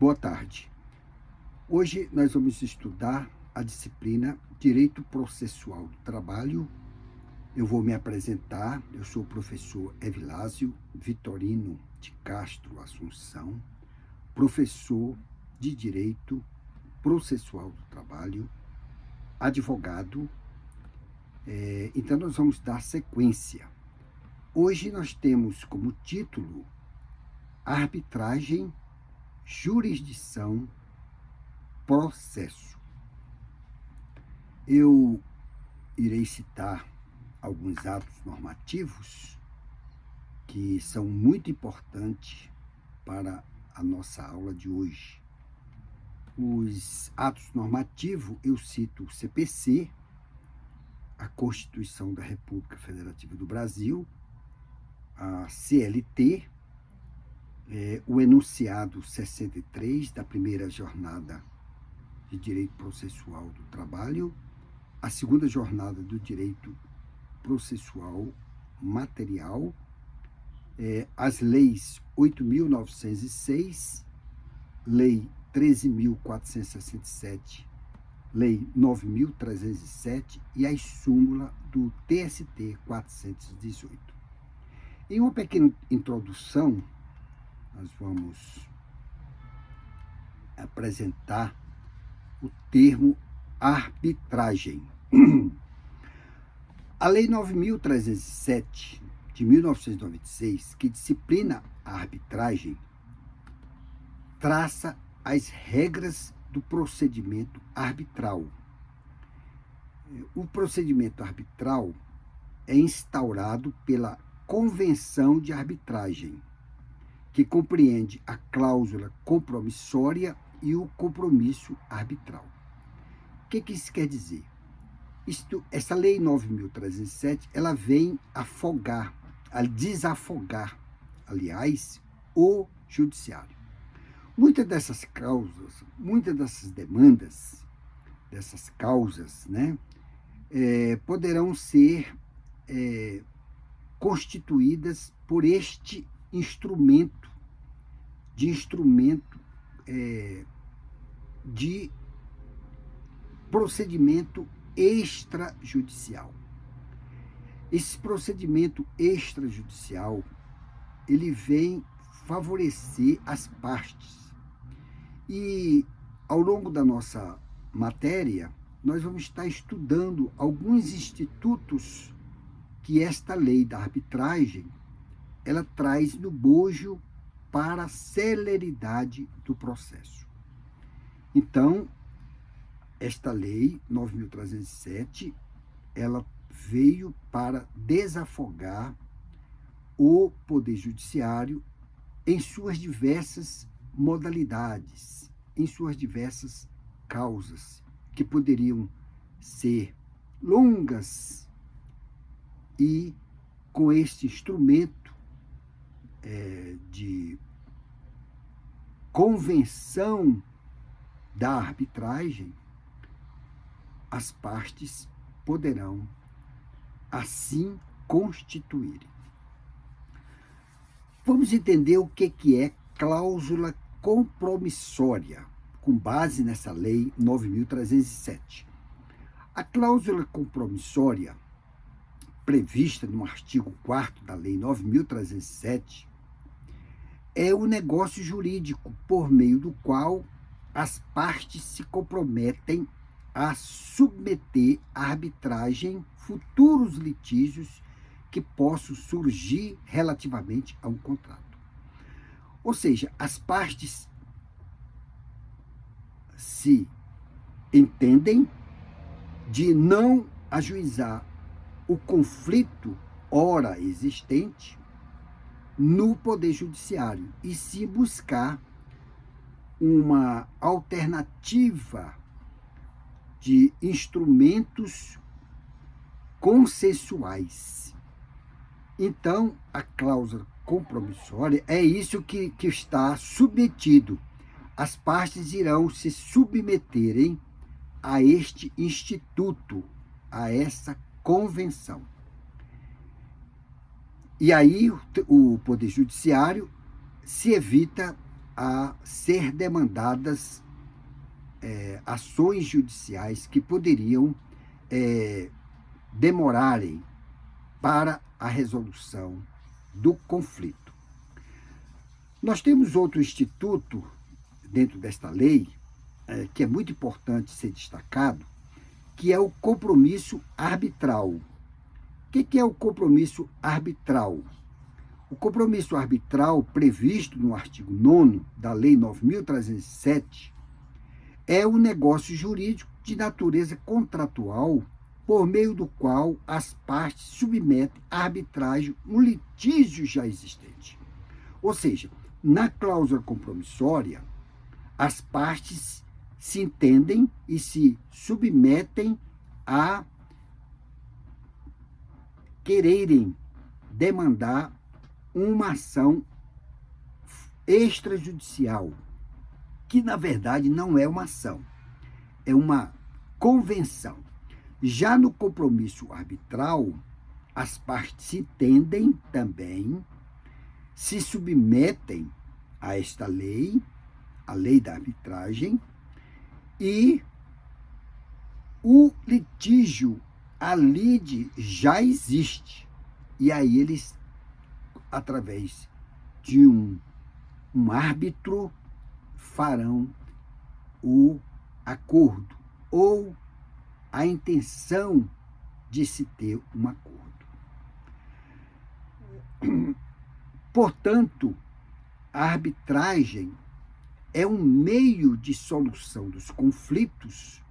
Boa tarde. Hoje nós vamos estudar a disciplina Direito Processual do Trabalho. Eu vou me apresentar. Eu sou o professor Evilásio Vitorino de Castro Assunção, professor de Direito Processual do Trabalho, advogado. Então nós vamos dar sequência. Hoje nós temos como título Arbitragem, Jurisdição, Processo. Eu irei citar alguns atos normativos que são muito importantes para a nossa aula de hoje. Os atos normativos, eu cito o CPC, a Constituição da República Federativa do Brasil, a CLT, o enunciado 63 da primeira jornada de Direito Processual do Trabalho, a segunda jornada do Direito Processual Material, as leis 8.906, Lei 13.467, Lei 9.307 e a súmula do TST 418. Em uma pequena introdução, nós vamos apresentar o termo arbitragem. A Lei 9.307, de 1996, que disciplina a arbitragem, traça as regras do procedimento arbitral. O procedimento arbitral é instaurado pela Convenção de Arbitragem, que compreende a cláusula compromissória e o compromisso arbitral. O que isso quer dizer? Essa Lei 9.307, ela vem desafogar, aliás, o judiciário. Muitas dessas causas, muitas dessas demandas, dessas causas, poderão ser constituídas por este instrumento de procedimento extrajudicial. Esse procedimento extrajudicial, ele vem favorecer as partes. E ao longo da nossa matéria, nós vamos estar estudando alguns institutos que esta lei da arbitragem ela traz no bojo para a celeridade do processo. Então, esta lei 9.307, ela veio para desafogar o Poder Judiciário em suas diversas modalidades, em suas diversas causas, que poderiam ser longas, e com este instrumento de convenção da arbitragem, as partes poderão assim constituírem. Vamos entender o que é cláusula compromissória, com base nessa Lei 9.307. A cláusula compromissória, prevista no artigo 4º da Lei 9.307, é o negócio jurídico por meio do qual as partes se comprometem a submeter à arbitragem futuros litígios que possam surgir relativamente a um contrato. Ou seja, as partes se entendem de não ajuizar o conflito ora existente no Poder Judiciário e se buscar uma alternativa de instrumentos consensuais. Então, a cláusula compromissória é isso que está submetido. As partes irão se submeterem a este instituto, a essa convenção. E aí o Poder Judiciário se evita a ser demandadas ações judiciais que poderiam demorarem para a resolução do conflito. Nós temos outro instituto dentro desta lei, que é muito importante ser destacado, que é o compromisso arbitral. O que é o compromisso arbitral? O compromisso arbitral previsto no artigo 9º da Lei 9.307 é um negócio jurídico de natureza contratual por meio do qual as partes submetem à arbitragem um litígio já existente. Ou seja, na cláusula compromissória, as partes se entendem e se submetem a quererem demandar uma ação extrajudicial, que na verdade não é uma ação, é uma convenção. Já no compromisso arbitral, as partes se entendem também, se submetem a esta lei, a lei da arbitragem, e o litígio, a lide, já existe. E aí eles, através de um árbitro, farão o acordo ou a intenção de se ter um acordo. Portanto, a arbitragem é um meio de solução dos conflitos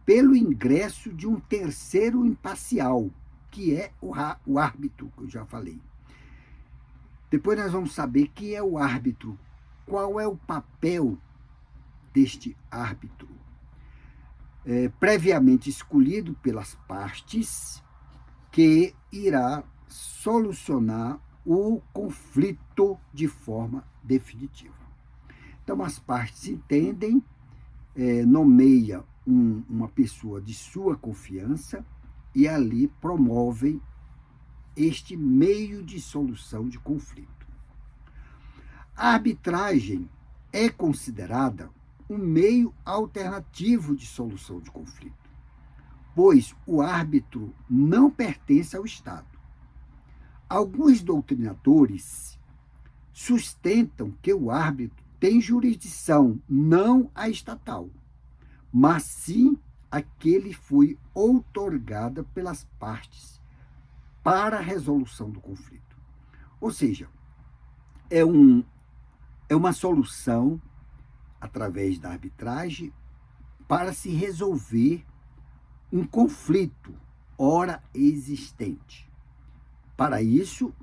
pelo ingresso de um terceiro imparcial, que é o árbitro, que eu já falei. Depois nós vamos saber quem é o árbitro, qual é o papel deste árbitro. Previamente escolhido pelas partes, que irá solucionar o conflito de forma definitiva. Então, as partes entendem, nomeia uma pessoa de sua confiança e ali promovem este meio de solução de conflito. A arbitragem é considerada um meio alternativo de solução de conflito, pois o árbitro não pertence ao Estado. Alguns doutrinadores sustentam que o árbitro tem jurisdição não a estatal, mas sim a que lhe foi outorgada pelas partes para a resolução do conflito. Ou seja, é uma solução através da arbitragem para se resolver um conflito ora existente. Para isso,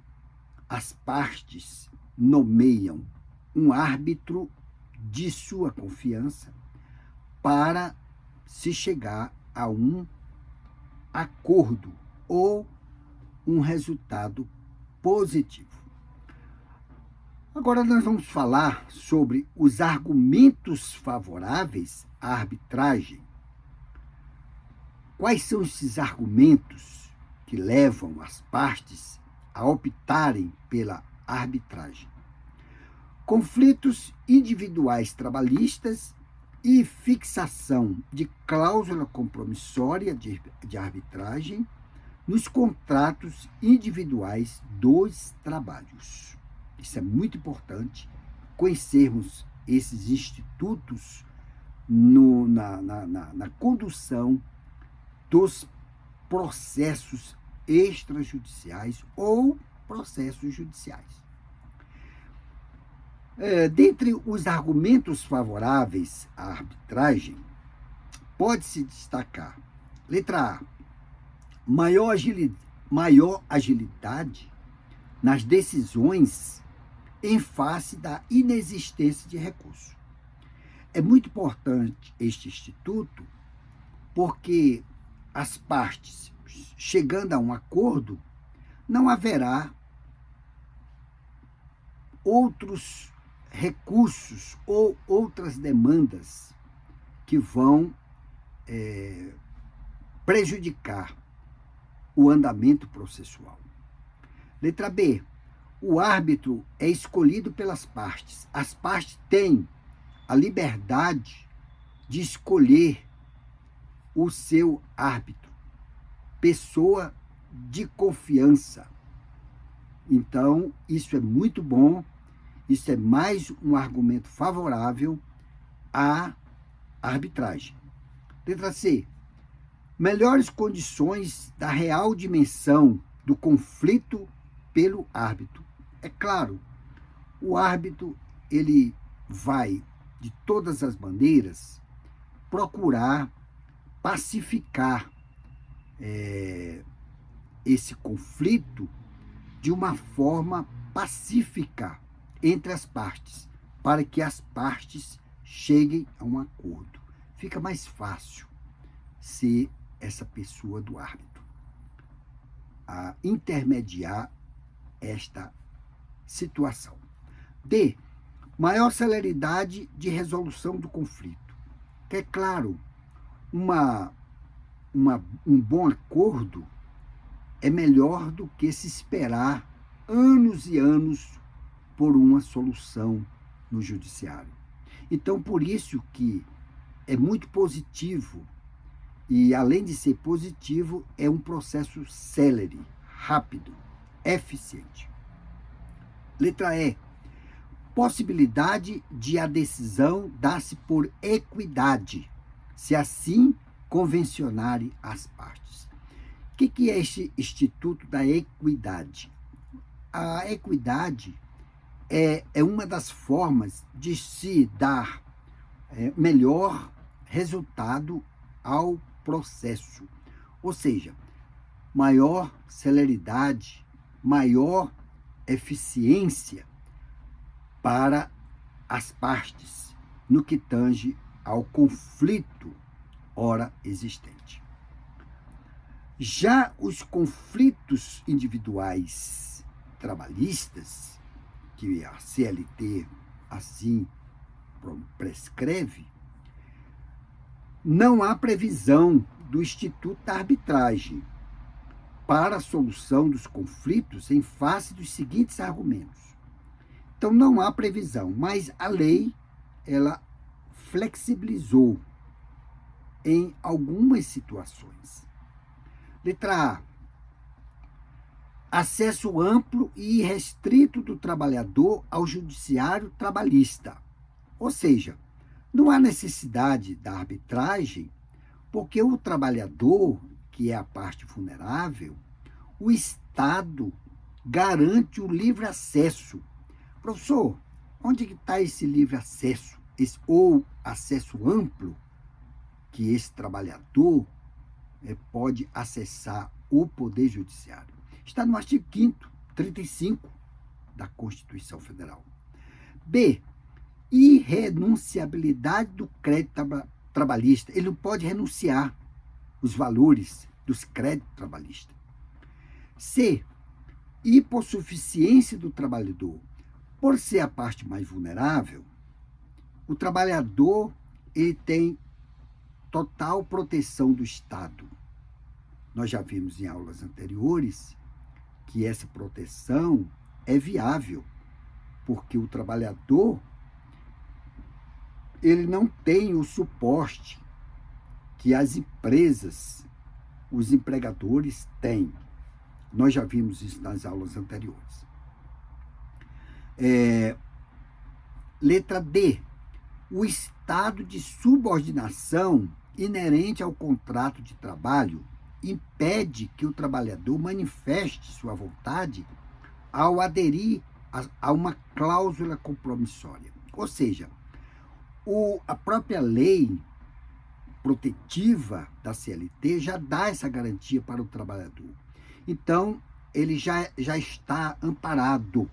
as partes nomeiam um árbitro de sua confiança para se chegar a um acordo ou um resultado positivo. Agora nós vamos falar sobre os argumentos favoráveis à arbitragem. Quais são esses argumentos que levam as partes a optarem pela arbitragem? Conflitos individuais trabalhistas e fixação de cláusula compromissória de arbitragem nos contratos individuais dos trabalhos. Isso é muito importante, conhecermos esses institutos na condução dos processos extrajudiciais ou processos judiciais. Dentre os argumentos favoráveis à arbitragem, pode-se destacar, letra A, maior agilidade nas decisões em face da inexistência de recurso. É muito importante este instituto porque as partes, chegando a um acordo, não haverá outros recursos ou outras demandas que vão prejudicar o andamento processual. Letra B. O árbitro é escolhido pelas partes. As partes têm a liberdade de escolher o seu árbitro, pessoa de confiança. Então, isso é muito bom, isso é mais um argumento favorável à arbitragem. Letra C. Melhores condições da real dimensão do conflito pelo árbitro. É claro, o árbitro ele vai, de todas as maneiras, procurar pacificar esse conflito de uma forma pacífica entre as partes, para que as partes cheguem a um acordo. Fica mais fácil ser essa pessoa do árbitro a intermediar esta situação. D. Maior celeridade de resolução do conflito. Que é claro, um bom acordo é melhor do que se esperar anos e anos por uma solução no judiciário. Então, por isso que é muito positivo e, além de ser positivo, é um processo célere, rápido, eficiente. Letra E. Possibilidade de a decisão dar-se por equidade, se assim convencionarem as partes. O que é este Instituto da Equidade? A equidade é uma das formas de se dar melhor resultado ao processo. Ou seja, maior celeridade, maior eficiência para as partes no que tange ao conflito ora existente. Já os conflitos individuais trabalhistas, que a CLT assim prescreve, não há previsão do Instituto da Arbitragem para a solução dos conflitos em face dos seguintes argumentos. Então, não há previsão, mas a lei, ela flexibilizou em algumas situações. Letra A. Acesso amplo e irrestrito do trabalhador ao judiciário trabalhista. Ou seja, não há necessidade da arbitragem, porque o trabalhador, que é a parte vulnerável, o Estado garante o livre acesso. Professor, onde está esse livre acesso? Ou acesso amplo, que esse trabalhador pode acessar o Poder Judiciário? Está no artigo 5º, 35 da Constituição Federal. B. Irrenunciabilidade do crédito trabalhista. Ele não pode renunciar os valores dos créditos trabalhistas. C. Hipossuficiência do trabalhador. Por ser a parte mais vulnerável, o trabalhador ele tem total proteção do Estado. Nós já vimos em aulas anteriores que essa proteção é viável, porque o trabalhador ele não tem o suporte que as empresas, os empregadores têm. Nós já vimos isso nas aulas anteriores. Letra D. O estado de subordinação inerente ao contrato de trabalho impede que o trabalhador manifeste sua vontade ao aderir a uma cláusula compromissória. Ou seja, a própria lei protetiva da CLT já dá essa garantia para o trabalhador. Então, ele já está amparado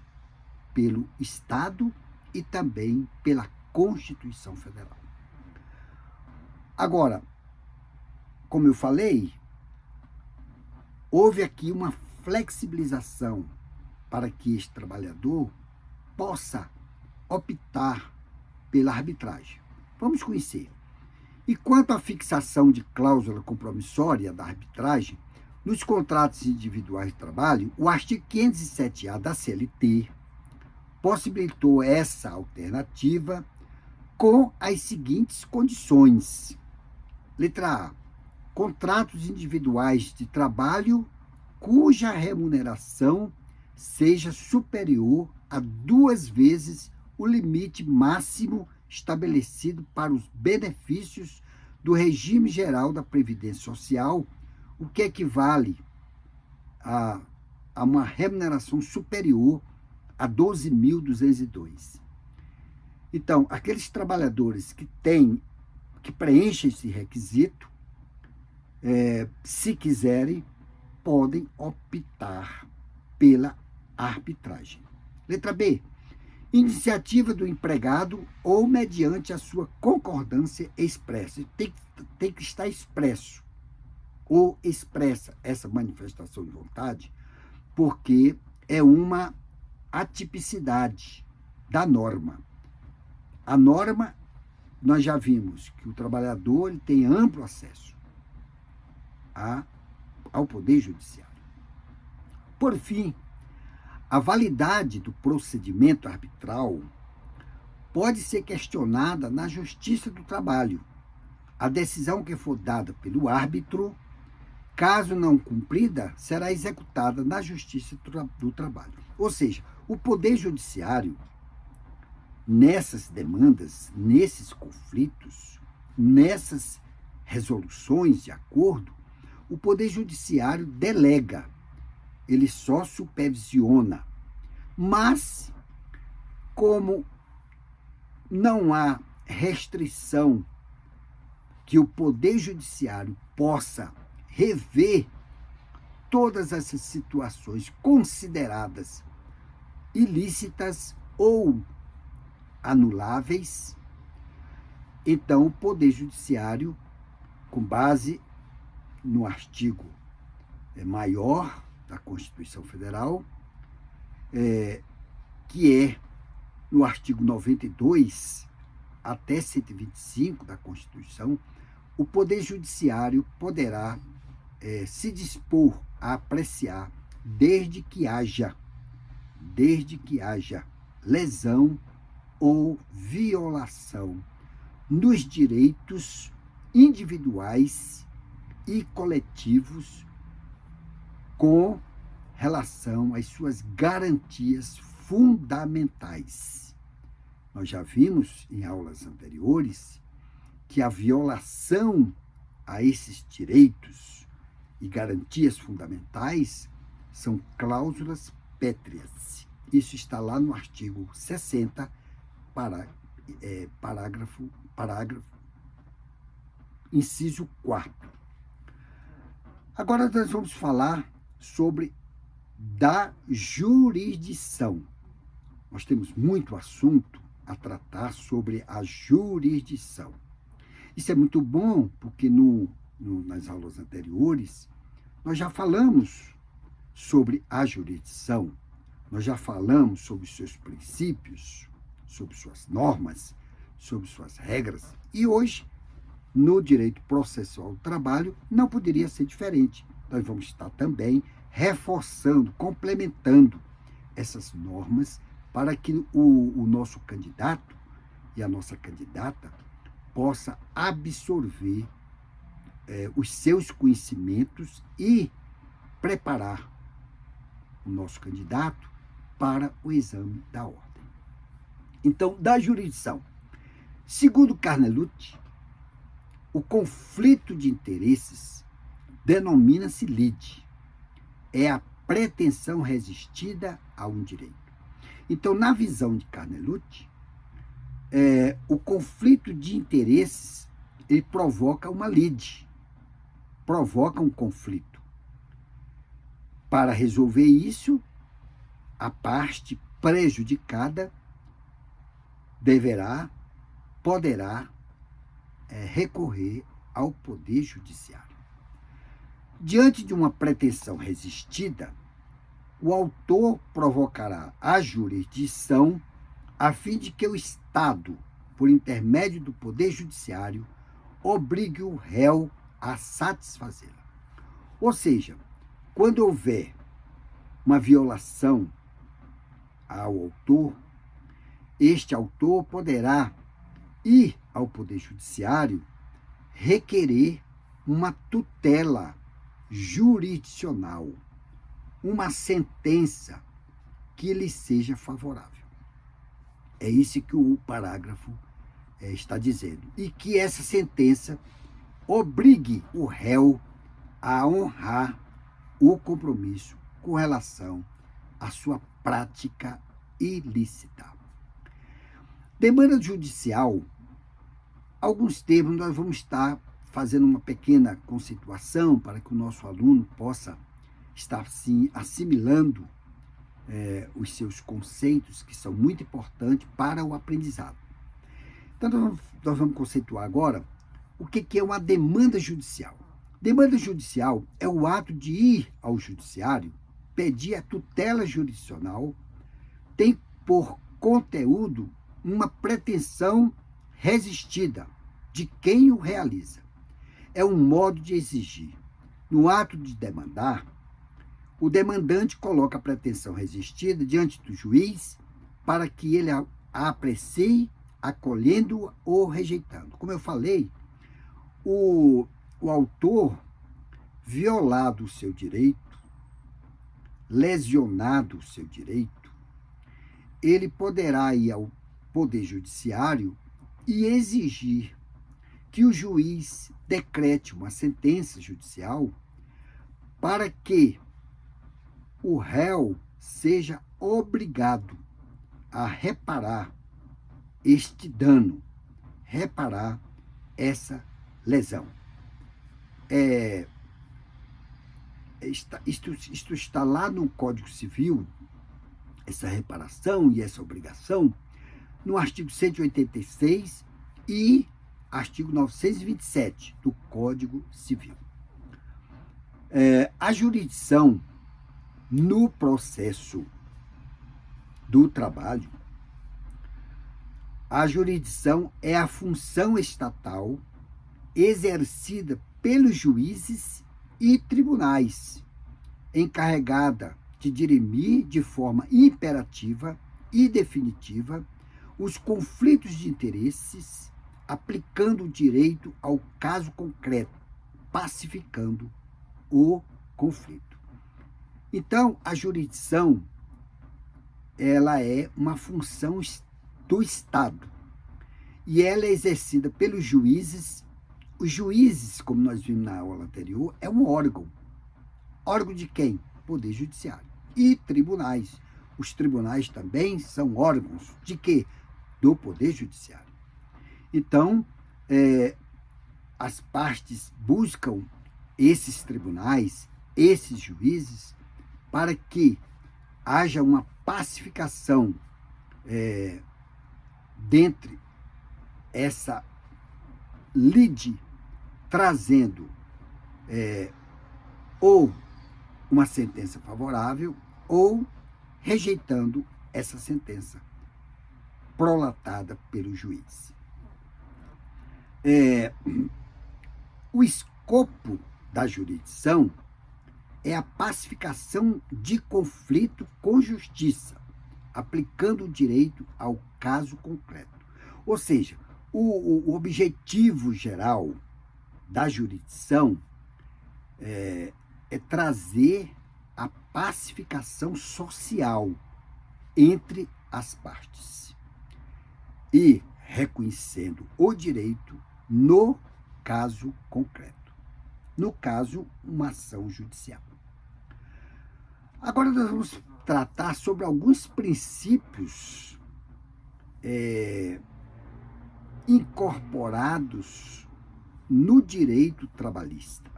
pelo Estado e também pela Constituição Federal. Agora, como eu falei, houve aqui uma flexibilização para que este trabalhador possa optar pela arbitragem. Vamos conhecer. E quanto à fixação de cláusula compromissória da arbitragem, Nos contratos individuais de trabalho, o artigo 507-A da CLT possibilitou essa alternativa com as seguintes condições. Letra A. Contratos individuais de trabalho cuja remuneração seja superior a 2 vezes o limite máximo estabelecido para os benefícios do regime geral da Previdência Social, o que equivale a uma remuneração superior a 12.202. Então, aqueles trabalhadores que preenchem esse requisito, se quiserem, podem optar pela arbitragem. Letra B. Iniciativa do empregado ou mediante a sua concordância expressa. Tem que estar expresso ou expressa essa manifestação de vontade, porque é uma atipicidade da norma. A norma, nós já vimos que o trabalhador ele tem amplo acesso ao Poder Judiciário. Por fim, a validade do procedimento arbitral pode ser questionada na Justiça do Trabalho. A decisão que for dada pelo árbitro, caso não cumprida, será executada na Justiça do Trabalho. Ou seja, o Poder Judiciário, nessas demandas, nesses conflitos, nessas resoluções de acordo, o Poder Judiciário delega, ele só supervisiona. Mas, como não há restrição que o Poder Judiciário possa rever todas essas situações consideradas ilícitas ou anuláveis, então o Poder Judiciário, com base no artigo maior da Constituição Federal, que é no artigo 92 até 125 da Constituição, o Poder Judiciário poderá se dispor a apreciar desde que haja lesão ou violação nos direitos individuais e coletivos com relação às suas garantias fundamentais. Nós já vimos em aulas anteriores que a violação a esses direitos e garantias fundamentais são cláusulas pétreas. Isso está lá no artigo 60, parágrafo, inciso 4. Agora nós vamos falar sobre da jurisdição. Nós temos muito assunto a tratar sobre a jurisdição. Isso é muito bom, porque nas aulas anteriores nós já falamos sobre a jurisdição, nós já falamos sobre seus princípios, sobre suas normas, sobre suas regras, e hoje, no direito processual do trabalho, não poderia ser diferente. Nós vamos estar também reforçando, complementando essas normas para que o nosso candidato e a nossa candidata possa absorver os seus conhecimentos e preparar o nosso candidato para o exame da ordem. Então, da jurisdição. Segundo Carnelutti, o conflito de interesses denomina-se lide. É a pretensão resistida a um direito. Então, na visão de Carnelutti, o conflito de interesses ele provoca uma lide, provoca um conflito. Para resolver isso, a parte prejudicada poderá recorrer ao Poder Judiciário. Diante de uma pretensão resistida, o autor provocará a jurisdição a fim de que o Estado, por intermédio do Poder Judiciário, obrigue o réu a satisfazê-la. Ou seja, Quando houver uma violação ao autor, este autor poderá ir ao Poder Judiciário requerer uma tutela jurisdicional, uma sentença que lhe seja favorável. É isso que o parágrafo está dizendo. E que essa sentença obrigue o réu a honrar o compromisso com relação à sua prática ilícita. Demanda judicial, alguns termos nós vamos estar fazendo uma pequena conceituação para que o nosso aluno possa estar assim, assimilando os seus conceitos, que são muito importantes para o aprendizado. Então, nós vamos conceituar agora o que é uma demanda judicial. Demanda judicial é o ato de ir ao judiciário, pedir a tutela jurisdicional, tem por conteúdo uma pretensão resistida de quem o realiza. É um modo de exigir. No ato de demandar, o demandante coloca a pretensão resistida diante do juiz para que ele a aprecie, acolhendo ou rejeitando. Como eu falei, o autor, violado o seu direito, lesionado o seu direito, ele poderá ir ao Poder Judiciário e exigir que o juiz decrete uma sentença judicial para que o réu seja obrigado a reparar este dano, reparar essa lesão. Isto está lá no Código Civil, essa reparação e essa obrigação, no artigo 186 e artigo 927 do Código Civil. A jurisdição no processo do trabalho, a jurisdição é a função estatal exercida pelos juízes e tribunais, encarregada de dirimir de forma imperativa e definitiva os conflitos de interesses, aplicando o direito ao caso concreto, pacificando o conflito. Então, a jurisdição, ela é uma função do Estado e ela é exercida pelos juízes. Os juízes, como nós vimos na aula anterior, é um órgão. Órgão de quem? Poder Judiciário. E tribunais. Os tribunais também são órgãos de quê? Do Poder Judiciário. Então, as partes buscam esses tribunais, esses juízes, para que haja uma pacificação dentre essa lide, trazendo ou uma sentença favorável ou rejeitando essa sentença prolatada pelo juiz. O escopo da jurisdição é a pacificação de conflito com justiça, aplicando o direito ao caso concreto. Ou seja, o objetivo geral da jurisdição é trazer a pacificação social entre as partes e reconhecendo o direito no caso concreto. No caso, uma ação judicial. Agora nós vamos tratar sobre alguns princípios incorporados no direito trabalhista.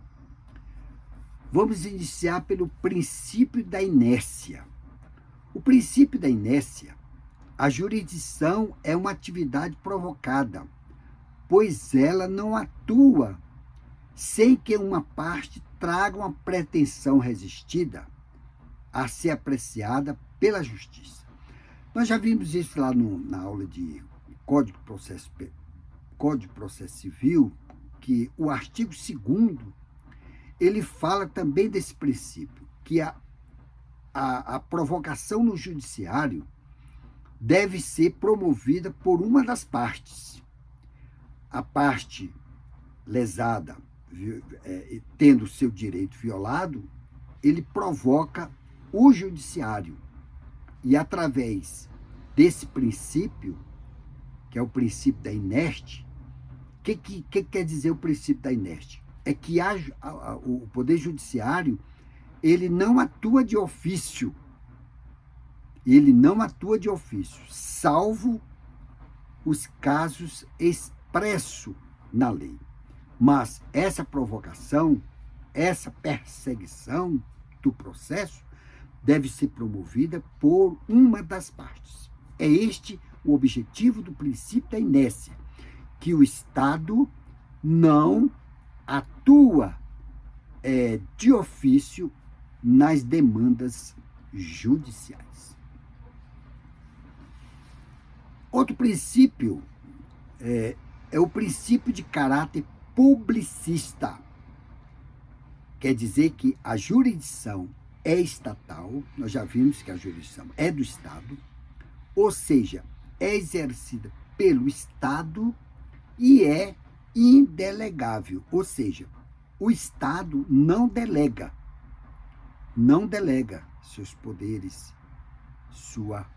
Vamos iniciar pelo princípio da inércia. O princípio da inércia, a jurisdição é uma atividade provocada, pois ela não atua sem que uma parte traga uma pretensão resistida a ser apreciada pela justiça. Nós já vimos isso lá na aula de Código de Processo Civil, que o artigo 2º, ele fala também desse princípio, que a provocação no judiciário deve ser promovida por uma das partes. A parte lesada, tendo seu direito violado, ele provoca o judiciário. E através desse princípio, que é o princípio da inerte, o que quer dizer o princípio da inerte? É que o Poder Judiciário, ele não atua de ofício. Ele não atua de ofício, salvo os casos expressos na lei. Mas essa provocação, essa perseguição do processo deve ser promovida por uma das partes. É este o objetivo do princípio da inércia, que o Estado não atua de ofício nas demandas judiciais. Outro princípio é o princípio de caráter publicista. Quer dizer que a jurisdição é estatal, nós já vimos que a jurisdição é do Estado, ou seja, é exercida pelo Estado e é indelegável, ou seja, o Estado não delega seus poderes, sua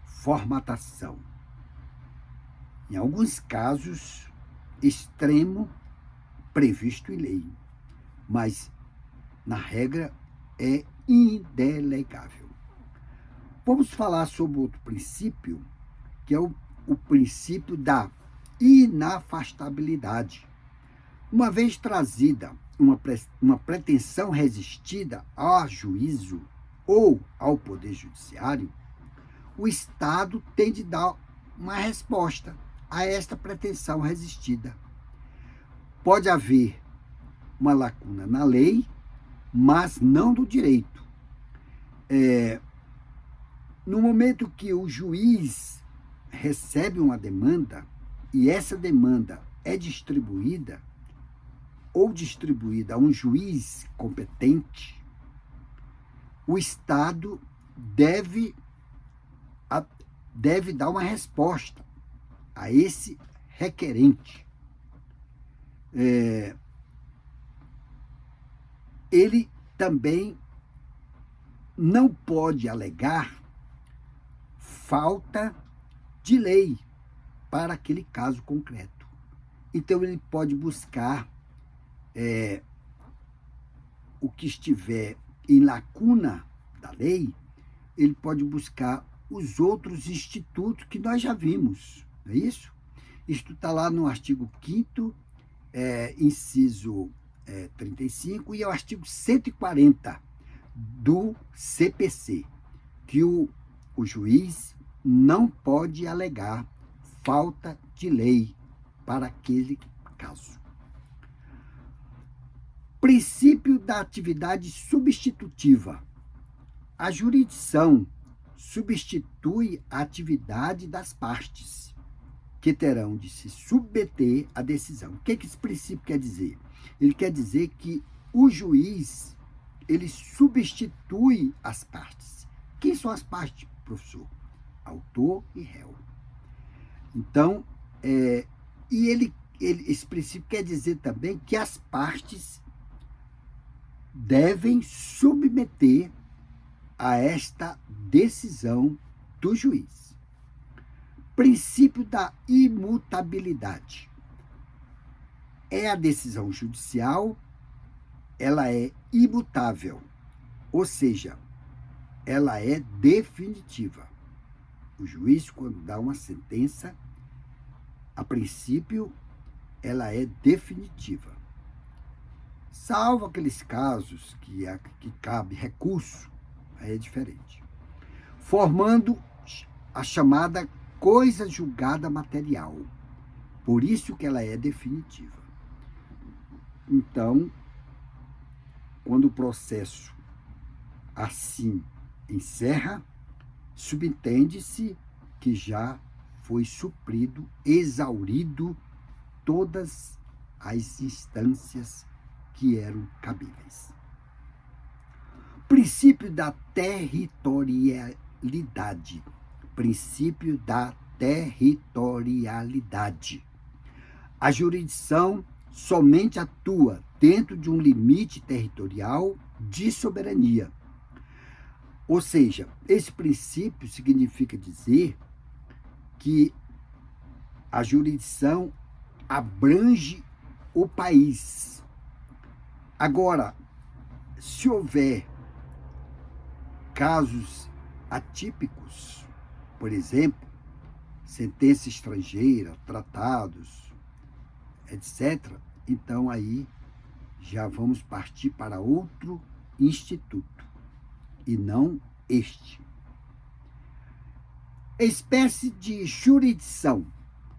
formatação. Em alguns casos, extremo, previsto em lei, mas, na regra, é indelegável. Vamos falar sobre outro princípio, que é o princípio da inafastabilidade. Uma vez trazida uma pretensão resistida ao juízo ou ao Poder Judiciário, o Estado tem de dar uma resposta a esta pretensão resistida. Pode haver uma lacuna na lei, mas não do direito. No momento que o juiz recebe uma demanda e essa demanda é distribuída a um juiz competente, o Estado deve dar uma resposta a esse requerente. Ele também não pode alegar falta de lei para aquele caso concreto. Então, ele pode buscar o que estiver em lacuna da lei, ele pode buscar os outros institutos que nós já vimos, não é isso? Isto está lá no artigo 5º, inciso 35, e é o artigo 140 do CPC, que o juiz não pode alegar falta de lei para aquele caso. Princípio da atividade substitutiva. A jurisdição substitui a atividade das partes, que terão de se submeter à decisão. O que esse princípio quer dizer? Ele quer dizer que o juiz, ele substitui as partes. Quem são as partes, professor? Autor e réu. Então, esse princípio quer dizer também que as partes devem submeter a esta decisão do juiz. Princípio da imutabilidade. A decisão judicial, ela é imutável, ou seja, ela é definitiva. O juiz, quando dá uma sentença, a princípio, ela é definitiva. Salvo aqueles casos que cabe recurso, aí é diferente. Formando a chamada coisa julgada material. Por isso que ela é definitiva. Então, quando o processo assim encerra, subentende-se que já foi suprido, exaurido todas as instâncias que eram cabíveis. Princípio da territorialidade. Princípio da territorialidade. A jurisdição somente atua dentro de um limite territorial de soberania. Ou seja, esse princípio significa dizer que a jurisdição abrange o país. Agora, se houver casos atípicos, por exemplo, sentença estrangeira, tratados, etc., então aí já vamos partir para outro instituto, e não este. Espécie de jurisdição.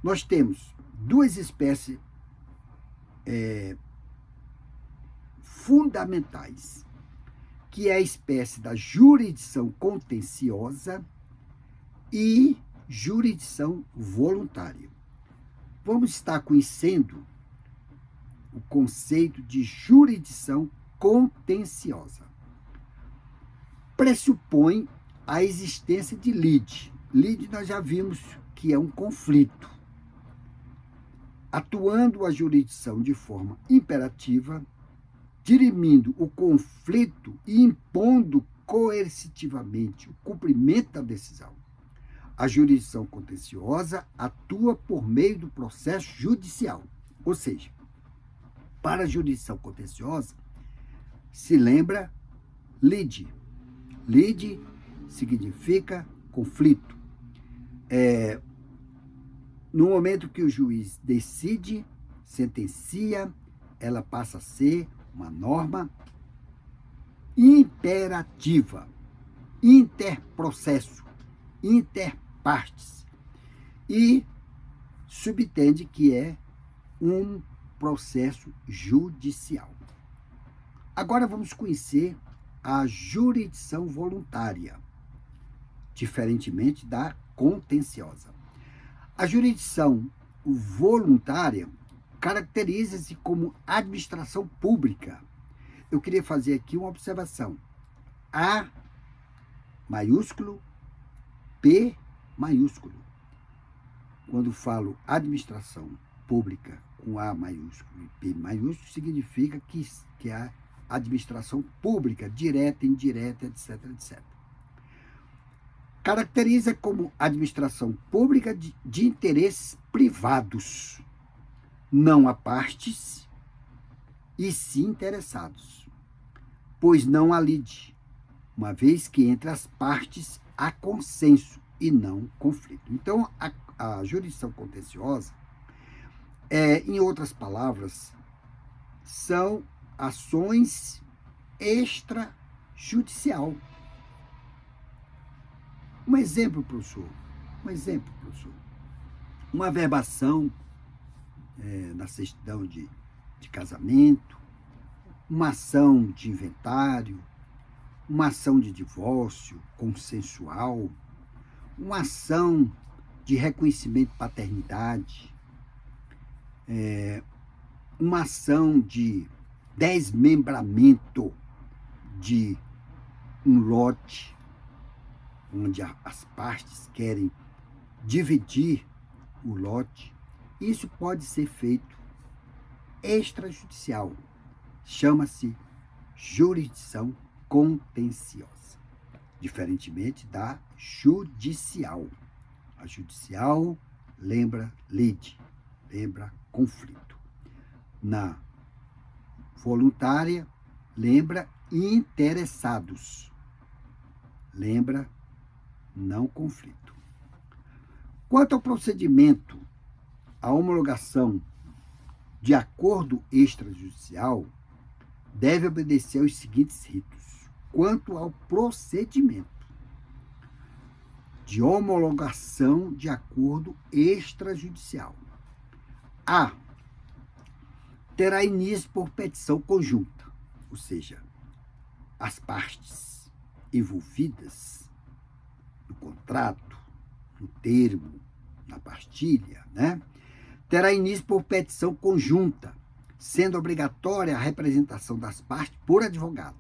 Nós temos duas espécies fundamentais, que é a espécie da jurisdição contenciosa e jurisdição voluntária. Vamos estar conhecendo o conceito de jurisdição contenciosa. Pressupõe a existência de lide. Lide nós já vimos que é um conflito. Atuando a jurisdição de forma imperativa, dirimindo o conflito e impondo coercitivamente o cumprimento da decisão. A jurisdição contenciosa atua por meio do processo judicial. Ou seja, para a jurisdição contenciosa, se lembra lide. Lide significa conflito. No momento que o juiz decide, sentencia, ela passa a ser uma norma imperativa, interprocesso, interpartes, e subtende que é um processo judicial. Agora vamos conhecer a jurisdição voluntária, diferentemente da contenciosa. A jurisdição voluntária caracteriza-se como administração pública. Eu queria fazer aqui uma observação. A maiúsculo, P maiúsculo. Quando falo administração pública com A maiúsculo e P maiúsculo, significa que é a administração pública, direta, indireta, etc., etc. Caracteriza como administração pública de interesses privados, não a partes, e sim interessados, pois não há lide, uma vez que entre as partes há consenso e não conflito. Então, a jurisdição contenciosa, em outras palavras, são ações extrajudicial. Um exemplo, professor. Uma averbação na certidão de casamento, uma ação de inventário, uma ação de divórcio consensual, uma ação de reconhecimento de paternidade, uma ação de desmembramento de um lote, onde as partes querem dividir o lote. Isso pode ser feito extrajudicial. Chama-se jurisdição contenciosa, diferentemente da judicial. A judicial lembra lide, lembra conflito. Na voluntária, lembra interessados, lembra não conflito. Quanto ao procedimento, a homologação de acordo extrajudicial deve obedecer aos seguintes ritos. Quanto ao procedimento de homologação de acordo extrajudicial, A. Terá início por petição conjunta, ou seja, as partes envolvidas no contrato, no termo, na partilha, terá início por petição conjunta, sendo obrigatória a representação das partes por advogado.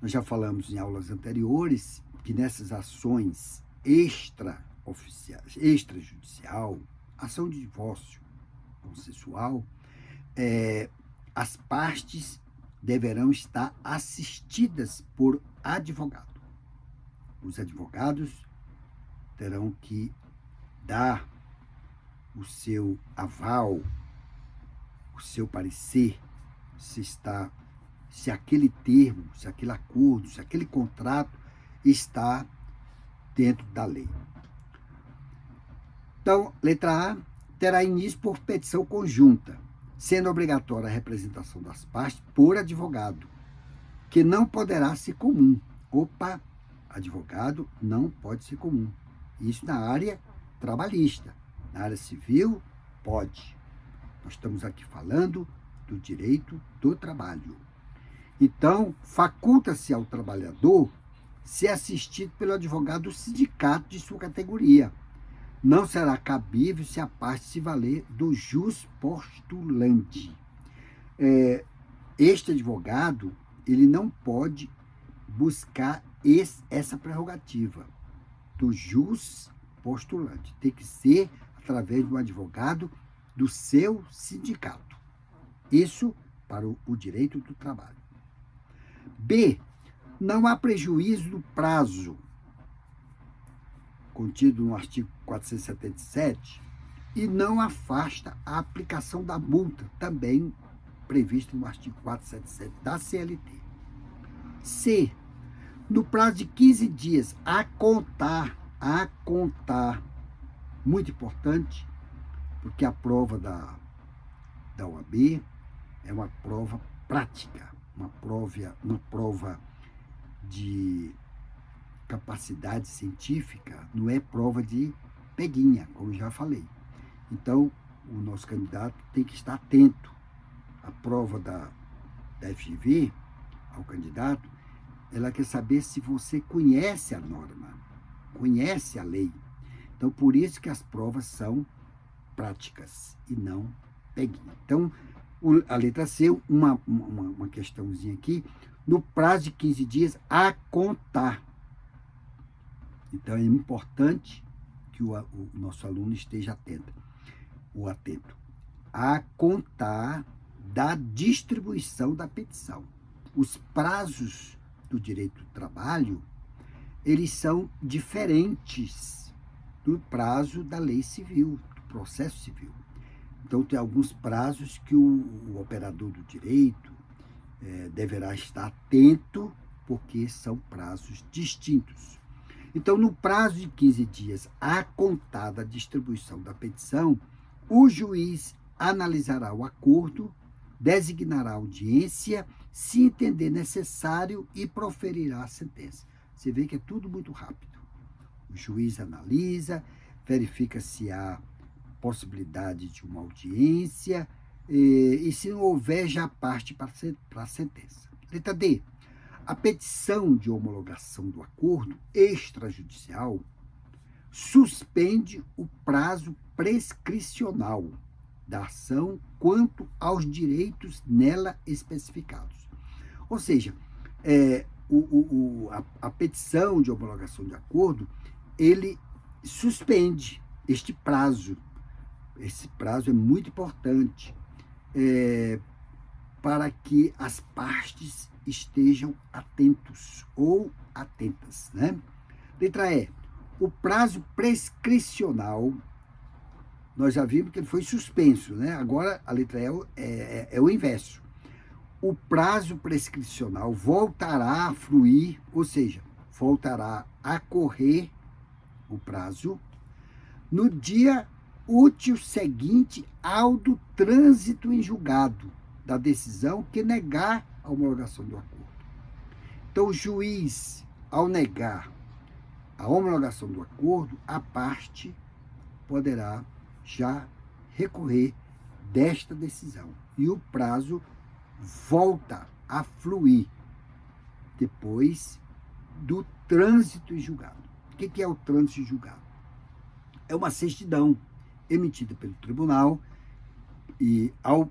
Nós já falamos em aulas anteriores que nessas ações extraoficiais, extrajudicial, ação de divórcio consensual, as partes deverão estar assistidas por advogado. Os advogados terão que dar o seu aval, o seu parecer, se aquele termo, se aquele acordo, se aquele contrato está dentro da lei. Então, letra A, terá início por petição conjunta, sendo obrigatória a representação das partes por advogado, que não poderá ser comum. Opa, advogado não pode ser comum. Isso na área trabalhista. Na área civil, pode. Nós estamos aqui falando do direito do trabalho. Então, faculta-se ao trabalhador ser assistido pelo advogado do sindicato de sua categoria. Não será cabível se a parte se valer do jus postulante. Este advogado, ele não pode buscar essa prerrogativa do jus postulante. Tem que ser através de um advogado do seu sindicato. Isso para o direito do trabalho. B. Não há prejuízo do prazo contido no artigo 477 e não afasta a aplicação da multa, também prevista no artigo 477 da CLT. C. No prazo de 15 dias, a contar, muito importante, porque a prova da OAB é uma prova prática, uma prova de capacidade científica, não é prova de peguinha, como já falei. Então, o nosso candidato tem que estar atento. A prova da FGV, ao candidato, ela quer saber se você conhece a norma, conhece a lei. Então, por isso que as provas são práticas e não peguinha. Então, a letra C, uma questãozinha aqui, no prazo de 15 dias a contar. Então, é importante que o nosso aluno esteja atento. A contar da distribuição da petição. Os prazos do direito do trabalho, eles são diferentes do prazo da lei civil, do processo civil. Então, tem alguns prazos que o operador do direito deverá estar atento, porque são prazos distintos. Então, no prazo de 15 dias, a contar da distribuição da petição, o juiz analisará o acordo, designará audiência, se entender necessário, e proferirá a sentença. Você vê que é tudo muito rápido. O juiz analisa, verifica se há possibilidade de uma audiência, e se não houver, já parte para a sentença. Letra D. A petição de homologação do acordo extrajudicial suspende o prazo prescricional da ação quanto aos direitos nela especificados. Ou seja, a petição de homologação de acordo, ele suspende este prazo. Esse prazo é muito importante para que as partes estejam atentos ou atentas, né? Letra E. O prazo prescricional, nós já vimos que ele foi suspenso, né? Agora, a letra E é o inverso. O prazo prescricional voltará a fluir, ou seja, voltará a correr o prazo no dia útil seguinte ao do trânsito em julgado da decisão que negar a homologação do acordo. Então, o juiz, ao negar a homologação do acordo, a parte poderá já recorrer desta decisão e o prazo volta a fluir depois do trânsito em julgado. O que é o trânsito em julgado? É uma certidão emitida pelo tribunal e, ao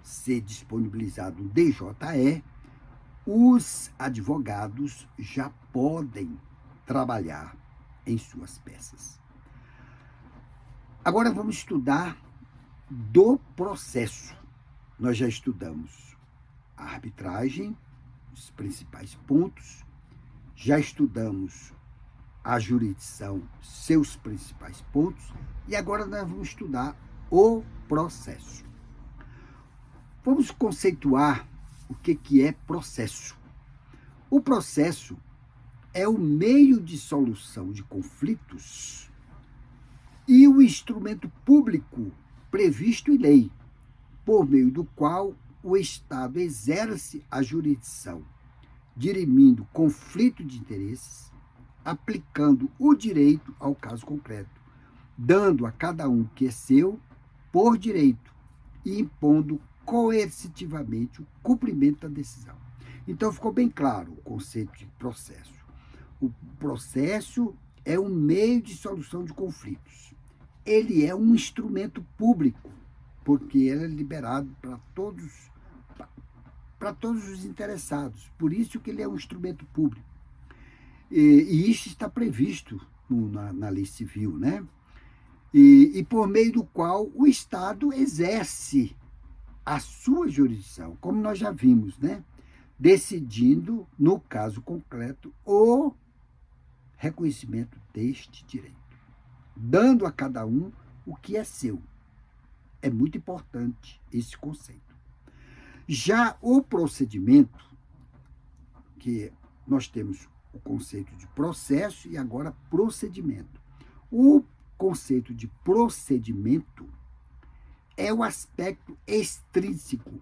ser disponibilizado um DJE, os advogados já podem trabalhar em suas peças. Agora vamos estudar do processo. Nós já estudamos a arbitragem, os principais pontos, já estudamos a jurisdição, seus principais pontos, e agora nós vamos estudar o processo. Vamos conceituar o que é processo. O processo é o meio de solução de conflitos e o instrumento público previsto em lei, por meio do qual o Estado exerce a jurisdição, dirimindo conflito de interesses, aplicando o direito ao caso concreto, dando a cada um o que é seu por direito e impondo coercitivamente o cumprimento da decisão. Então ficou bem claro o conceito de processo. O processo é um meio de solução de conflitos. Ele é um instrumento público, porque ele é liberado para todos os interessados. Por isso que ele é um instrumento público. E isso está previsto na lei civil, né? E por meio do qual o Estado exerce a sua jurisdição, como nós já vimos, né? Decidindo, no caso concreto, o reconhecimento deste direito, dando a cada um o que é seu. É muito importante esse conceito. Já o procedimento, que nós temos o conceito de processo e agora procedimento. O conceito de procedimento é o aspecto extrínseco,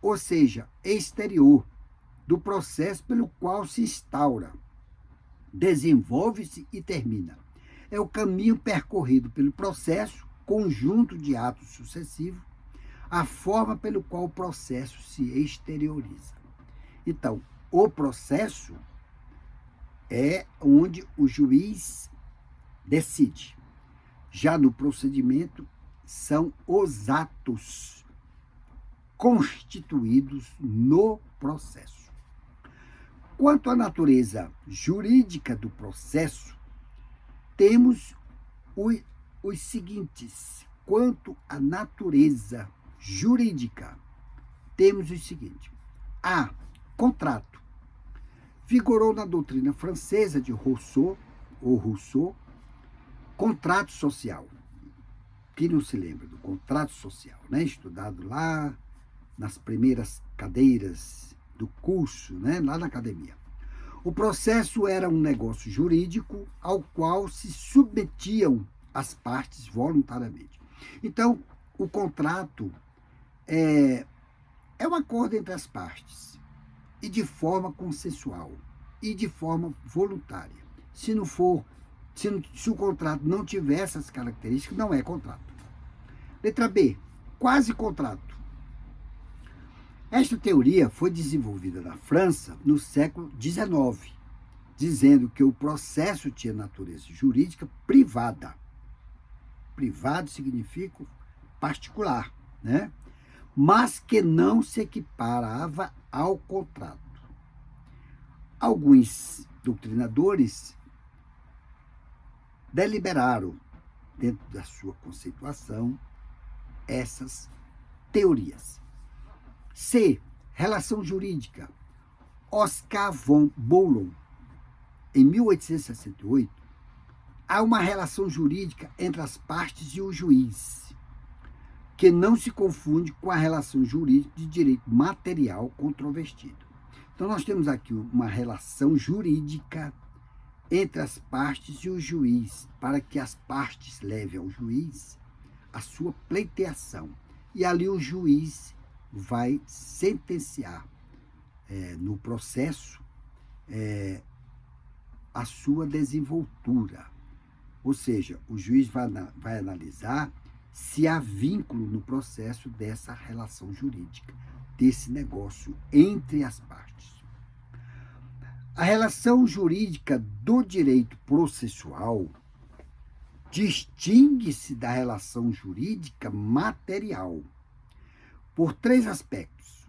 ou seja, exterior, do processo pelo qual se instaura, desenvolve-se e termina. É o caminho percorrido pelo processo, conjunto de atos sucessivos, a forma pelo qual o processo se exterioriza. Então, o processo é onde o juiz decide. Já no procedimento, são os atos constituídos no processo. Quanto à natureza jurídica do processo, temos os seguintes. Quanto à natureza jurídica, temos o seguinte. A. Contrato. Vigorou na doutrina francesa de Rousseau, contrato social. Quem não se lembra do contrato social, né? Estudado lá nas primeiras cadeiras do curso, né? Lá na academia. O processo era um negócio jurídico ao qual se submetiam as partes voluntariamente. Então, o contrato é um acordo entre as partes, e de forma consensual, e de forma voluntária. Se o contrato não tiver essas características, não é contrato. Letra B, quase contrato. Esta teoria foi desenvolvida na França no século XIX, dizendo que o processo tinha natureza jurídica privada. Privado significa particular, né? Mas que não se equiparava ao contrato. Alguns doutrinadores deliberaram, dentro da sua conceituação, essas teorias. C. Relação jurídica. Oscar von Boulogne, em 1868, há uma relação jurídica entre as partes e o juiz, que não se confunde com a relação jurídica de direito material controvertido. Então, nós temos aqui uma relação jurídica entre as partes e o juiz, para que as partes levem ao juiz a sua pleiteação. E ali o juiz vai sentenciar no processo a sua desenvoltura. Ou seja, o juiz vai analisar se há vínculo no processo dessa relação jurídica, desse negócio entre as partes. A relação jurídica do direito processual distingue-se da relação jurídica material, por 3 aspectos.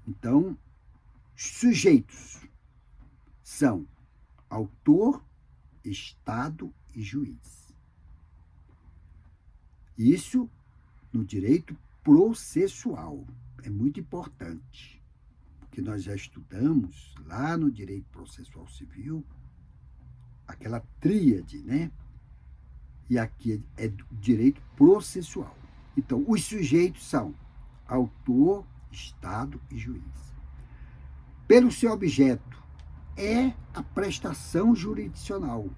Então, sujeitos são autor, Estado e juiz. Isso no direito processual é muito importante, porque nós já estudamos lá no direito processual civil aquela tríade, né? E aqui é direito processual. Então, os sujeitos são autor, Estado e juiz. Pelo seu objeto, é a prestação jurisdicional,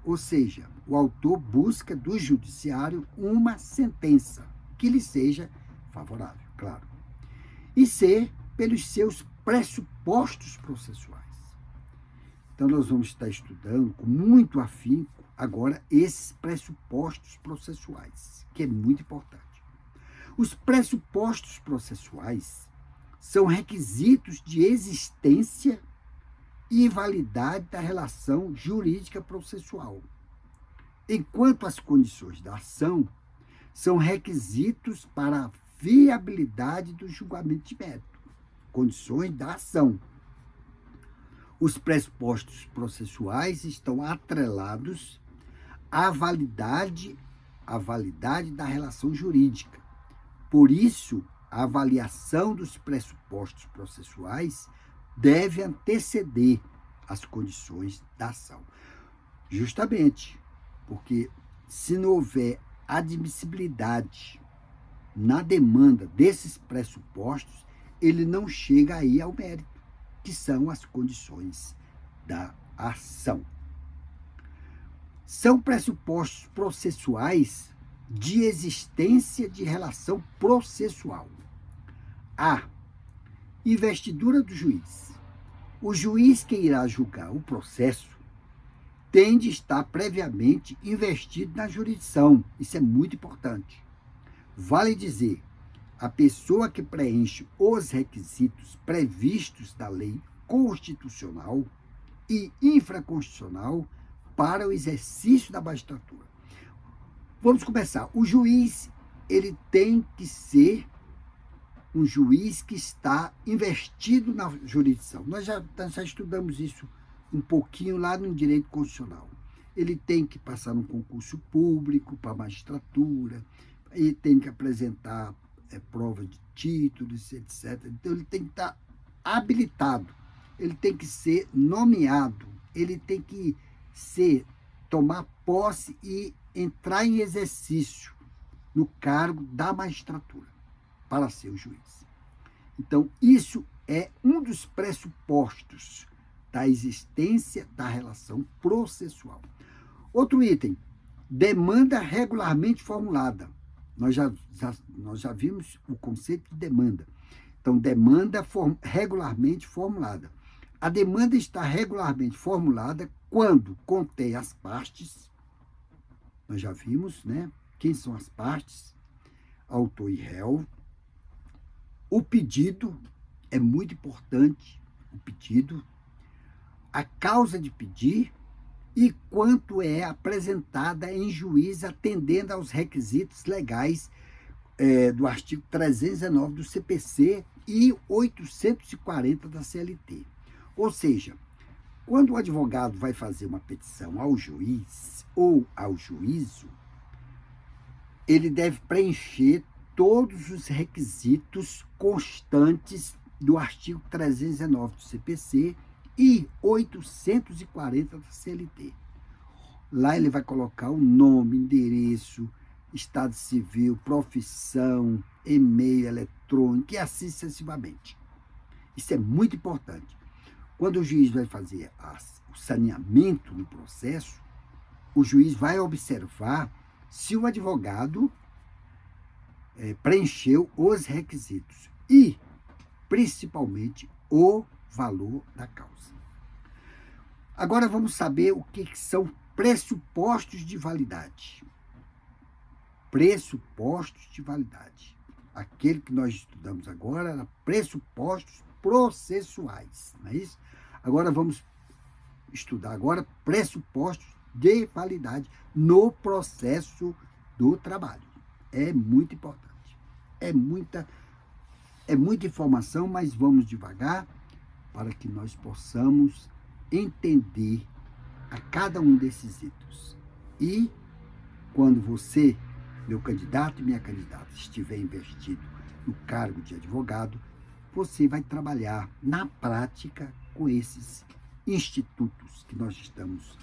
ou seja, o autor busca do judiciário uma sentença que lhe seja favorável, claro. E C, pelos seus pressupostos processuais. Então, nós vamos estar estudando com muito afinco agora esses pressupostos processuais, que é muito importante. Os pressupostos processuais são requisitos de existência e validade da relação jurídica processual, enquanto as condições da ação são requisitos para a viabilidade do julgamento de mérito, condições da ação. Os pressupostos processuais estão atrelados à validade da relação jurídica. Por isso, a avaliação dos pressupostos processuais deve anteceder as condições da ação. Justamente porque, se não houver admissibilidade na demanda desses pressupostos, ele não chega aí ao mérito, que são as condições da ação. São pressupostos processuais de existência de relação processual. A. Investidura do juiz. O juiz que irá julgar o processo tem de estar previamente investido na jurisdição. Isso é muito importante. Vale dizer, a pessoa que preenche os requisitos previstos da lei constitucional e infraconstitucional para o exercício da magistratura. Vamos começar. O juiz, ele tem que ser um juiz que está investido na jurisdição. Nós já estudamos isso um pouquinho lá no direito constitucional. Ele tem que passar num concurso público para a magistratura, ele tem que apresentar prova de títulos, etc. Então, ele tem que estar habilitado, ele tem que ser nomeado, ele tem que tomar posse e entrar em exercício no cargo da magistratura para ser o juiz. Então, isso é um dos pressupostos da existência da relação processual. Outro item, demanda regularmente formulada. Nós já vimos o conceito de demanda. Então, demanda regularmente formulada. A demanda está regularmente formulada quando contém as partes. Nós já vimos, né? Quem são as partes? Autor e réu. O pedido é muito importante, o pedido. A causa de pedir e quanto é apresentada em juízo atendendo aos requisitos legais do artigo 319 do CPC e 840 da CLT. Ou seja, quando o advogado vai fazer uma petição ao juiz ou ao juízo, ele deve preencher todos os requisitos constantes do artigo 319 do CPC e 840 da CLT. Lá ele vai colocar o nome, endereço, estado civil, profissão, e-mail eletrônico e assim sucessivamente. Isso é muito importante. Quando o juiz vai fazer o saneamento no processo, o juiz vai observar se o advogado preencheu os requisitos e, principalmente, o valor da causa. Agora vamos saber o que são pressupostos de validade. Pressupostos de validade. Aquele que nós estudamos agora era pressupostos processuais, não é isso? Agora vamos estudar agora pressupostos de validade no processo do trabalho. É muito importante. É muita É muita informação, mas vamos devagar para que nós possamos entender a cada um desses itens. E quando você, meu candidato e minha candidata, estiver investido no cargo de advogado, você vai trabalhar na prática com esses institutos que nós estamos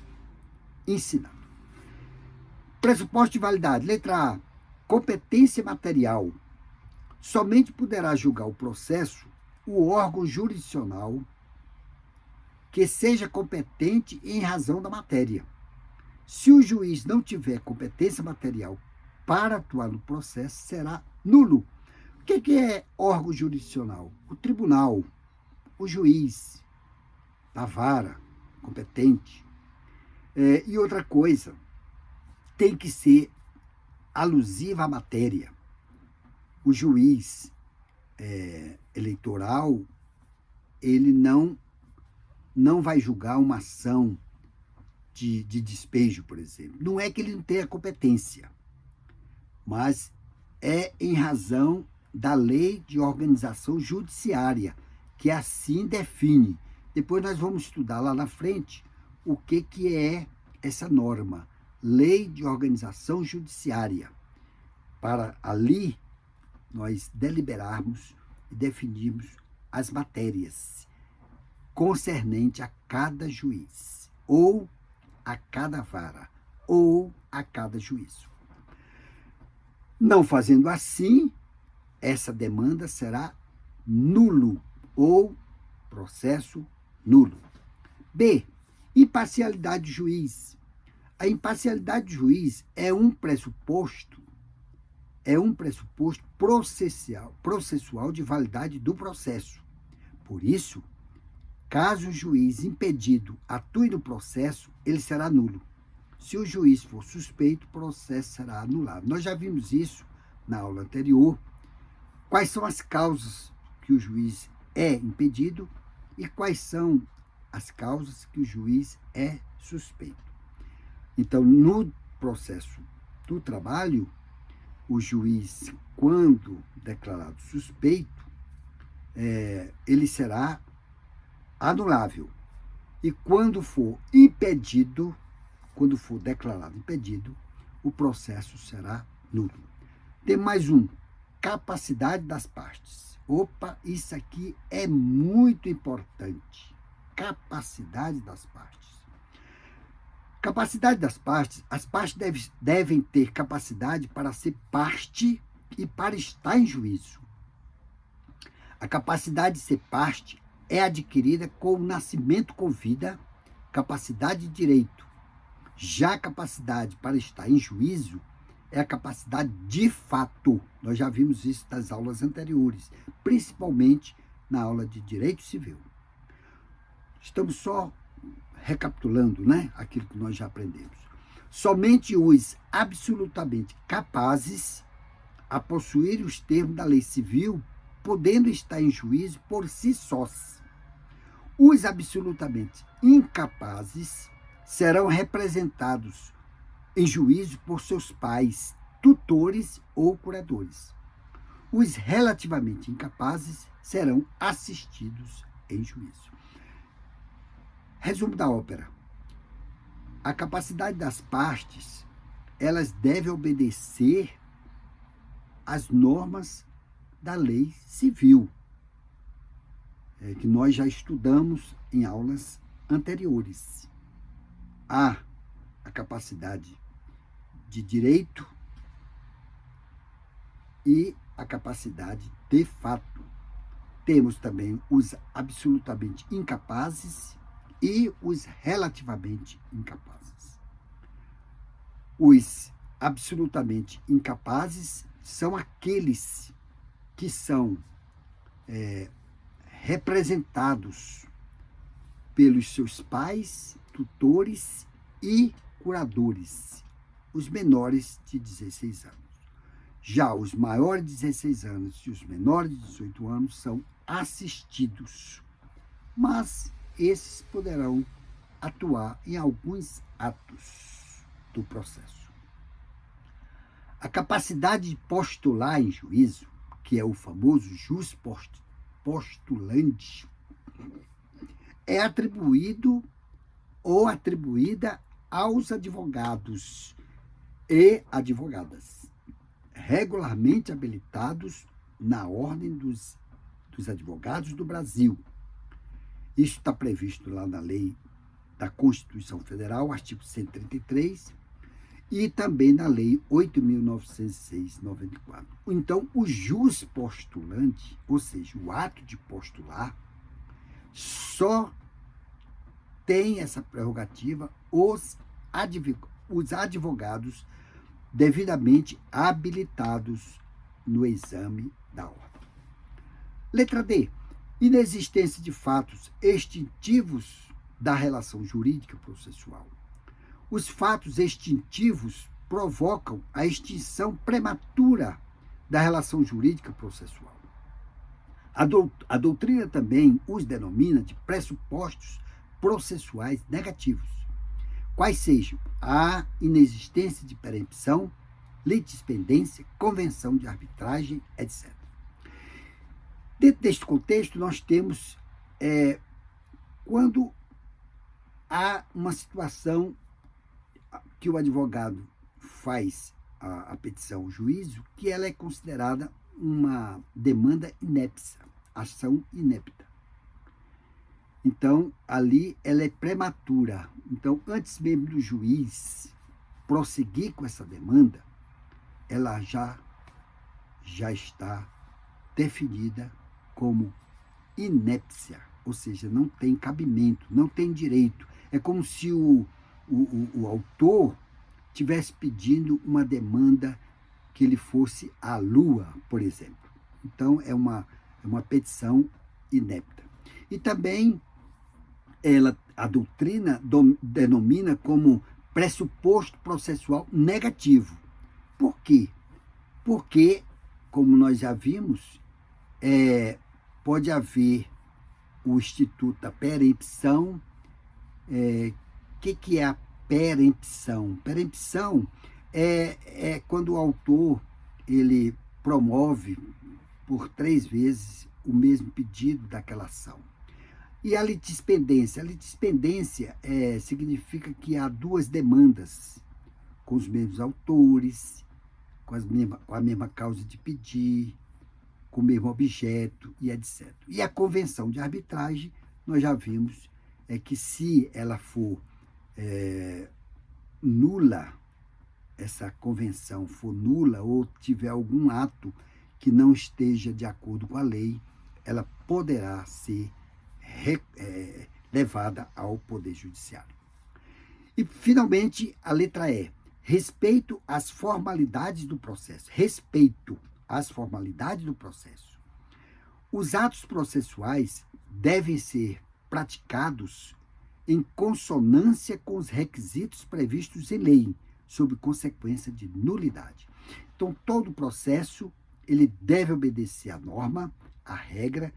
ensinando. Pressuposto de validade. Letra A. Competência material. Somente poderá julgar o processo o órgão jurisdicional que seja competente em razão da matéria. Se o juiz não tiver competência material para atuar no processo, será nulo. O que é órgão jurisdicional? O tribunal, o juiz, a vara competente. E outra coisa, tem que ser alusiva à matéria. O juiz eleitoral, ele não vai julgar uma ação de despejo, por exemplo. Não é que ele não tenha competência, mas é em razão da lei de organização judiciária, que assim define. Depois nós vamos estudar lá na frente o que é essa norma, lei de organização judiciária, para ali nós deliberarmos e definirmos as matérias concernente a cada juiz, ou a cada vara, ou a cada juízo. Não fazendo assim, essa demanda será nulo, ou processo nulo. B. Imparcialidade do juiz. A imparcialidade do juiz é um pressuposto processual de validade do processo. Por isso, caso o juiz impedido atue no processo, ele será nulo. Se o juiz for suspeito, o processo será anulado. Nós já vimos isso na aula anterior. Quais são as causas que o juiz é impedido e quais são as causas que o juiz é suspeito. Então, no processo do trabalho, o juiz, quando declarado suspeito, ele será anulável. E quando for impedido, quando for declarado impedido, o processo será nulo. Tem mais um, capacidade das partes. Opa, isso aqui é muito importante. Capacidade das partes. Capacidade das partes, as partes devem ter capacidade para ser parte e para estar em juízo. A capacidade de ser parte é adquirida com o nascimento com vida, capacidade de direito. Já a capacidade para estar em juízo é a capacidade de fato. Nós já vimos isso nas aulas anteriores, principalmente na aula de direito civil. Estamos só recapitulando, aquilo que nós já aprendemos. Somente os absolutamente capazes a possuir os termos da lei civil, podendo estar em juízo por si sós. Os absolutamente incapazes serão representados em juízo por seus pais, tutores ou curadores. Os relativamente incapazes serão assistidos em juízo. Resumo da ópera. A capacidade das partes, elas devem obedecer às normas da lei civil, que nós já estudamos em aulas anteriores. Há a capacidade de direito e a capacidade de fato. Temos também os absolutamente incapazes e os relativamente incapazes. Os absolutamente incapazes são aqueles que são representados pelos seus pais, tutores e curadores, os menores de 16 anos. Já os maiores de 16 anos e os menores de 18 anos são assistidos, mas esses poderão atuar em alguns atos do processo. A capacidade de postular em juízo, que é o famoso jus postulandi, é atribuído ou atribuída aos advogados e advogadas, regularmente habilitados na Ordem dos Advogados do Brasil. Isso está previsto lá na Lei da Constituição Federal, artigo 133, e também na Lei 8.906/94. Então, o jus postulante, ou seja, o ato de postular, só tem essa prerrogativa os advogados devidamente habilitados no exame da ordem. Letra D. Inexistência de fatos extintivos da relação jurídica processual. Os fatos extintivos provocam a extinção prematura da relação jurídica processual. A doutrina também os denomina de pressupostos processuais negativos, quais sejam a inexistência de perempção, litispendência, convenção de arbitragem, etc. Dentro deste contexto, nós temos quando há uma situação que o advogado faz a petição ao juízo, que ela é considerada uma demanda inépcia, ação inepta. Então, ali ela é prematura. Então, antes mesmo do juiz prosseguir com essa demanda, ela já está definida como inépcia, ou seja, não tem cabimento, não tem direito. É como se o autor tivesse pedindo uma demanda que ele fosse à lua, por exemplo. Então, é uma petição inepta. E também a doutrina denomina como pressuposto processual negativo. Por quê? Porque, como nós já vimos, pode haver o instituto da perempção. Que é a perempção? Perempção é quando o autor ele promove por 3 vezes o mesmo pedido daquela ação. E a litispendência? A litispendência significa que há 2 demandas com os mesmos autores, com a mesma causa de pedir, com o mesmo objeto e etc. E a convenção de arbitragem, nós já vimos, que se ela for nula, essa convenção for nula ou tiver algum ato que não esteja de acordo com a lei, ela poderá ser levada ao Poder Judiciário. E, finalmente, a letra E. Respeito às formalidades do processo. Respeito às formalidades do processo. Os atos processuais devem ser praticados em consonância com os requisitos previstos em lei, sob consequência de nulidade. Então, todo processo ele deve obedecer à norma, à regra,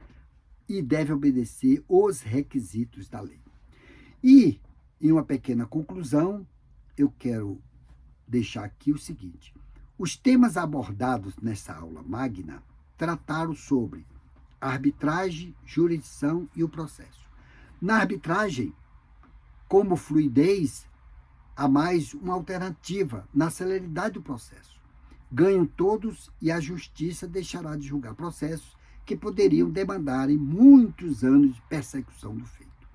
e deve obedecer os requisitos da lei. E, em uma pequena conclusão, eu quero deixar aqui o seguinte: os temas abordados nessa aula magna trataram sobre arbitragem, jurisdição e o processo. Na arbitragem, como fluidez, há mais uma alternativa na celeridade do processo. Ganham todos e a justiça deixará de julgar processos que poderiam demandar muitos anos de persecução do feito.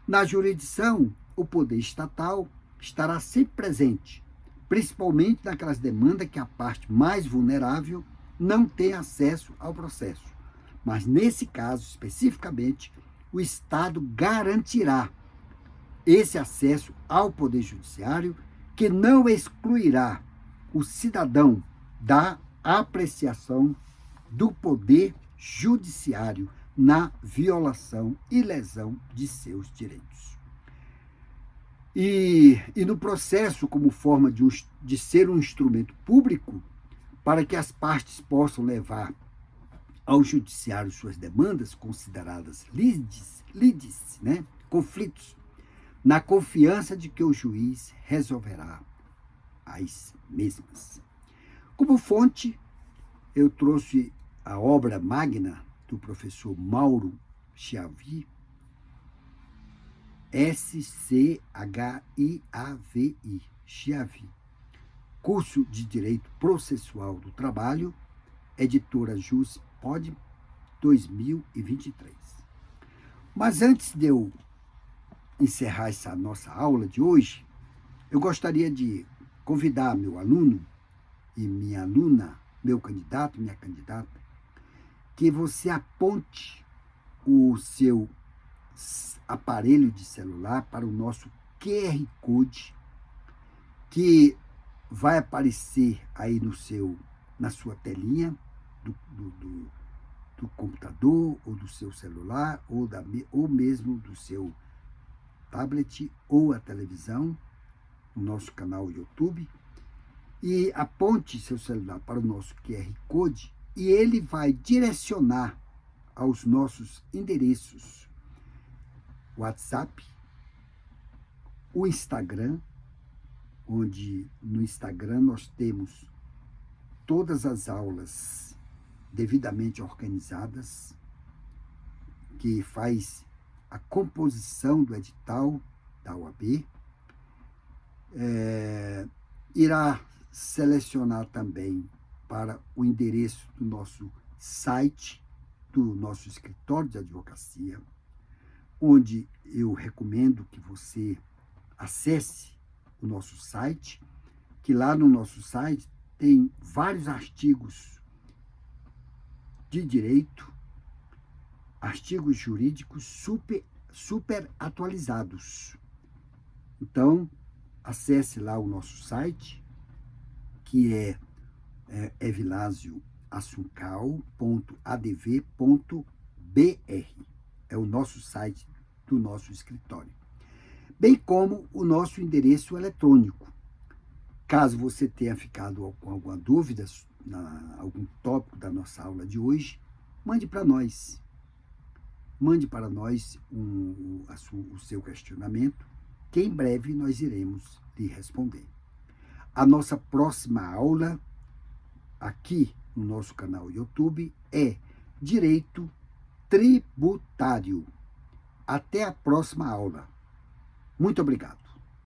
Na jurisdição, o poder estatal estará sempre presente, principalmente naquelas demandas que a parte mais vulnerável não tem acesso ao processo. Mas, nesse caso, especificamente, o Estado garantirá esse acesso ao Poder Judiciário, que não excluirá o cidadão da apreciação do Poder Judiciário na violação e lesão de seus direitos. E no processo, como forma de ser um instrumento público, para que as partes possam levar ao judiciário suas demandas, consideradas lides, conflitos, na confiança de que o juiz resolverá as mesmas. Como fonte, eu trouxe a obra magna do professor Mauro Schiavi, S-C-H-I-A-V-I, Schiavi, curso de Direito Processual do Trabalho, editora JusPod 2023. Mas antes de eu encerrar essa nossa aula de hoje, eu gostaria de convidar meu aluno e minha aluna, meu candidato, minha candidata, que você aponte o seu aparelho de celular para o nosso QR Code, que vai aparecer aí na sua telinha do computador, ou do seu celular, ou mesmo do seu tablet ou a televisão, no nosso canal YouTube, e aponte seu celular para o nosso QR Code e ele vai direcionar aos nossos endereços WhatsApp, o Instagram, onde no Instagram nós temos todas as aulas devidamente organizadas, que faz a composição do edital da OAB, irá selecionar também para o endereço do nosso site, do nosso escritório de advocacia, onde eu recomendo que você acesse o nosso site, que lá no nosso site tem vários artigos de direito, artigos jurídicos super atualizados. Então, acesse lá o nosso site, que é evilasioassuncal.adv.br. É o nosso site do nosso escritório. Bem como o nosso endereço eletrônico. Caso você tenha ficado com alguma dúvida, algum tópico da nossa aula de hoje, mande para nós. Mande para nós o seu questionamento, que em breve nós iremos lhe responder. A nossa próxima aula, aqui no nosso canal YouTube, é Direito Tributário. Até a próxima aula. Muito obrigado.